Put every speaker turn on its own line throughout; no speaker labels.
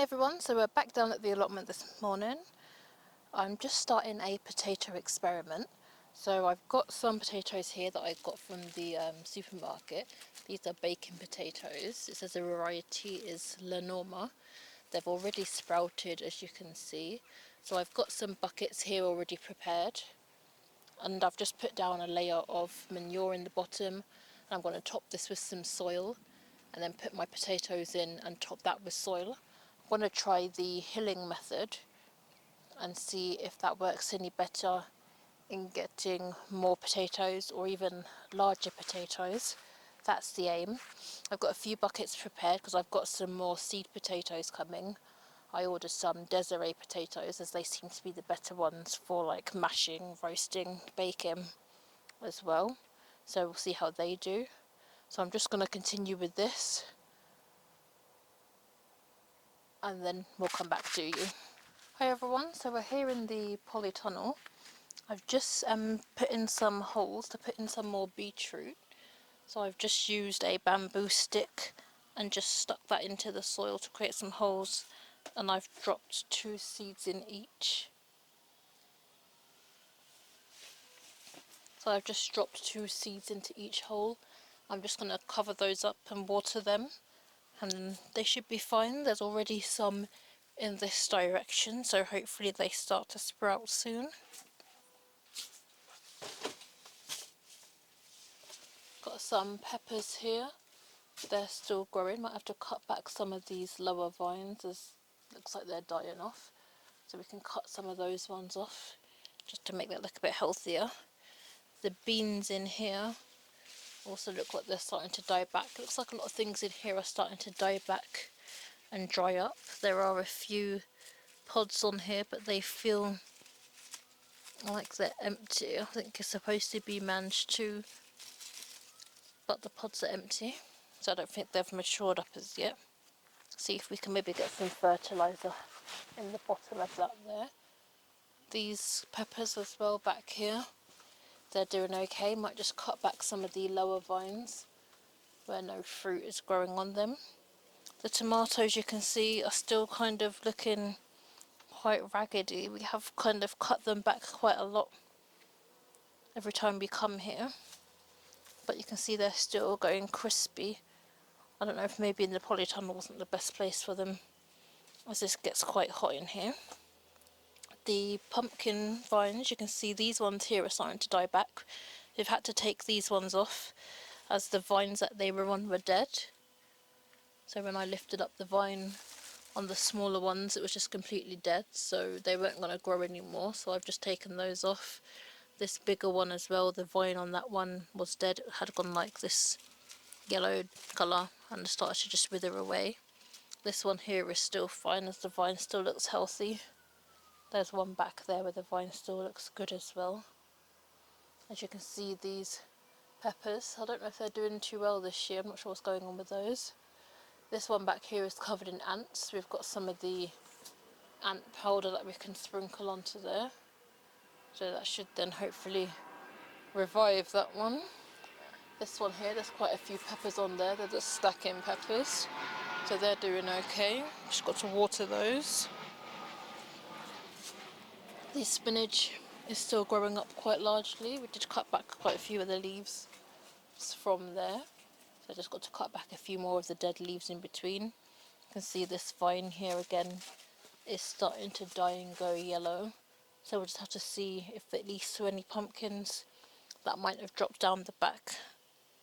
everyone, so we're back down at the allotment this morning. I'm just starting a potato experiment. So I've got some potatoes here that I got from the supermarket. These are baking potatoes. It says the variety is La Norma. They've already sprouted, as you can see. So I've got some buckets here already prepared. And I've just put down a layer of manure in the bottom. And I'm going to top this with some soil and then put my potatoes in and top that with soil. I'm going to try the hilling method and see if that works any better in getting more potatoes or even larger potatoes. That's the aim. I've got a few buckets prepared because I've got some more seed potatoes coming. I ordered some Desiree potatoes as they seem to be the better ones for like mashing, roasting, baking as well. So we'll see how they do. So I'm just going to continue with this and then we'll come back to you. Hi everyone, so we're here in the polytunnel. I've just put in some holes to put in some more beetroot. So I've just used a bamboo stick and just stuck that into the soil to create some holes, and I've dropped 2 seeds in each. So I've just dropped 2 seeds into each hole. I'm just going to cover those up and water them, and they should be fine. There's already some in this direction, so hopefully they start to sprout soon. Got some peppers here. They're still growing. Might have to cut back some of these lower vines as it looks like they're dying off. So we can cut some of those ones off just to make that look a bit healthier. The beans in here also look like they're starting to die back. It looks like a lot of things in here are starting to die back and dry up. There are a few pods on here, but they feel like they're empty. I think it's supposed to be managed too, but the pods are empty. So I don't think they've matured up as yet. See if we can maybe get some fertiliser in the bottom of that there. These peppers as well back here, they're doing okay. Might just cut back some of the lower vines where no fruit is growing on them. The tomatoes, you can see, are still kind of looking quite raggedy. We have kind of cut them back quite a lot every time we come here, but you can see they're still going crispy. I don't know if maybe in the polytunnel wasn't the best place for them, as this gets quite hot in here. The pumpkin vines, you can see these ones here are starting to die back. We've had to take these ones off as the vines that they were on were dead. So when I lifted up the vine on the smaller ones, it was just completely dead, so they weren't going to grow anymore, so I've just taken those off. This bigger one as well, the vine on that one was dead. It had gone like this yellow colour and started to just wither away. This one here is still fine as the vine still looks healthy. There's one back there where the vine still looks good as well. As you can see, these peppers, I don't know if they're doing too well this year. I'm not sure what's going on with those. This one back here is covered in ants. We've got some of the ant powder that we can sprinkle onto there. So that should then hopefully revive that one. This one here, there's quite a few peppers on there. They're just stacking peppers. So they're doing okay. Just got to water those. The spinach is still growing up quite largely. We did cut back quite a few of the leaves from there. So I just got to cut back a few more of the dead leaves in between. You can see this vine here again is starting to die and go yellow. So we'll just have to see if it leads to any pumpkins that might have dropped down the back,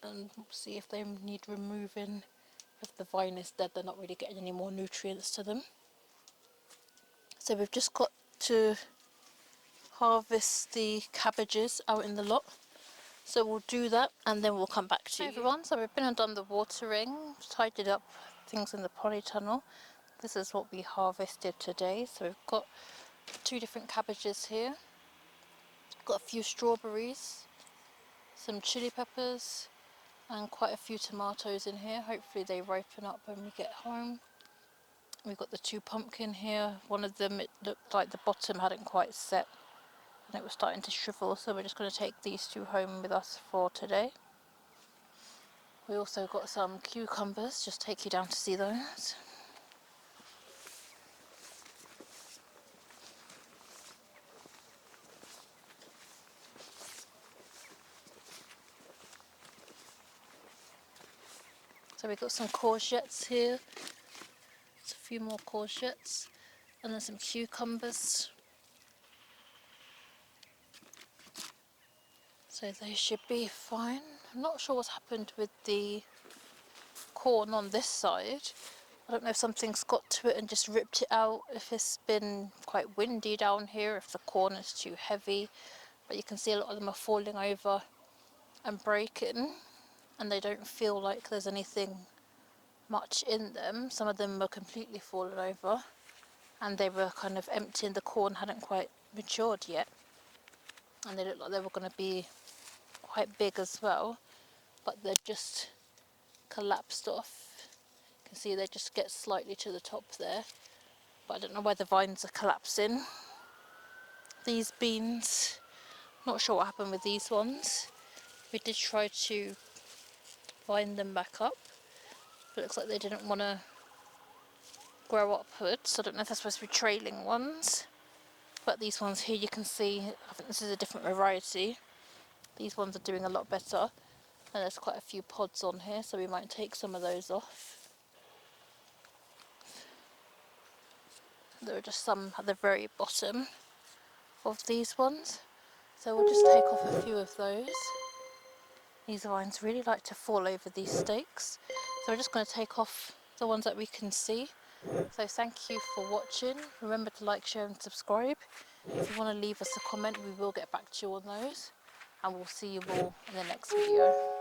and see if they need removing. If the vine is dead, they're not really getting any more nutrients to them. So we've just got to harvest the cabbages out in the lot. So we'll do that and then we'll come back to you. Hi everyone, so we've been and done the watering, tidied up things in the polytunnel. This is what we harvested today. So we've got 2 different cabbages here. Got a few strawberries, some chili peppers, and quite a few tomatoes in here. Hopefully they ripen up when we get home. We've got the 2 pumpkin here. One of them, it looked like the bottom hadn't quite set and it was starting to shrivel, so we're just going to take these 2 home with us for today. We also got some cucumbers, just take you down to see those. So we've got some courgettes here. There's a few more courgettes. And then some cucumbers. So they should be fine. I'm not sure what's happened with the corn on this side. I don't know if something's got to it and just ripped it out, if it's been quite windy down here, if the corn is too heavy. But you can see a lot of them are falling over and breaking, and they don't feel like there's anything much in them. Some of them were completely fallen over and they were kind of empty and the corn hadn't quite matured yet. And they looked like they were going to be quite big as well, but they're just collapsed off. You can see they just get slightly to the top there, but I don't know why the vines are collapsing. These beans, not sure what happened with these ones. We did try to vine them back up, but it looks like they didn't want to grow upwards. I don't know if they're supposed to be trailing ones, but these ones here you can see, I think this is a different variety. These ones are doing a lot better, and there's quite a few pods on here, so we might take some of those off. There are just some at the very bottom of these ones, so we'll just take off a few of those. These vines really like to fall over these stakes, so we're just going to take off the ones that we can see. So thank you for watching. Remember to like, share and subscribe. If you want to leave us a comment, we will get back to you on those, and we'll see you all in the next video.